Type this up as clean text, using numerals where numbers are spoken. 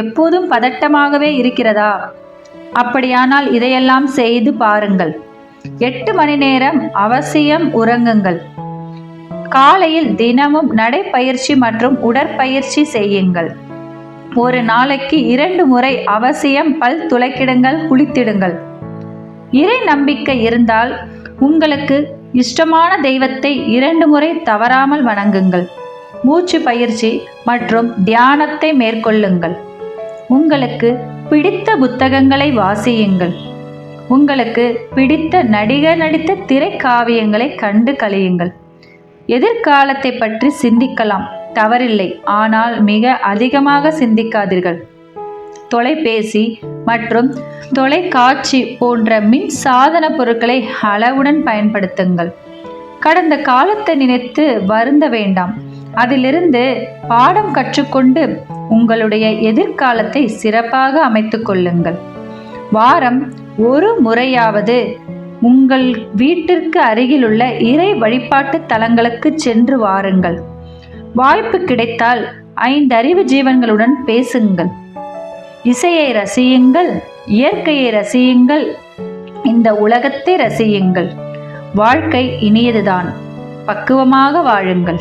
எப்போதும் பதட்டமாகவே இருக்கிறதா? அப்படியானால் இதையெல்லாம் செய்து பாருங்கள். 8 மணி நேரம் அவசியம் உறங்குங்கள். காலையில் தினமும் நடைப்பயிற்சி மற்றும் உடற்பயிற்சி செய்யுங்கள். ஒரு நாளைக்கு 2 முறை அவசியம் பல் துலக்கிடுங்கள், குளித்திடுங்கள். இறை நம்பிக்கை இருந்தால் உங்களுக்கு இஷ்டமான தெய்வத்தை 2 முறை தவறாமல் வணங்குங்கள். மூச்சு பயிற்சி மற்றும் தியானத்தை மேற்கொள்ளுங்கள். உங்களுக்கு பிடித்த புத்தகங்களை வாசியுங்கள். உங்களுக்கு பிடித்த நடிகர் நடித்த திரைக்காவியங்களை கண்டு கழியுங்கள். எதிர்காலத்தை பற்றி சிந்திக்கலாம், தவறில்லை. ஆனால் மிக அதிகமாக சிந்திக்காதீர்கள். தொலைபேசி மற்றும் தொலைக்காட்சி போன்ற மின் சாதன பொருட்களை அளவுடன் பயன்படுத்துங்கள். கடந்த காலத்தை நினைத்து வருந்த வேண்டாம். அதிலிருந்து பாடம் கற்றுக்கொண்டு உங்களுடைய எதிர்காலத்தை சிறப்பாக அமைத்து கொள்ளுங்கள். வாரம் ஒரு முறையாவது உங்கள் வீட்டிற்கு அருகிலுள்ள இறை வழிபாட்டு தலங்களுக்கு சென்று வாருங்கள். வாய்ப்பு கிடைத்தால் 5 அறிவு ஜீவன்களுடன் பேசுங்கள். இசையை ரசியுங்கள், இயற்கையை ரசியுங்கள், இந்த உலகத்தை ரசியுங்கள். வாழ்க்கை இனியதுதான். பக்குவமாக வாழுங்கள்.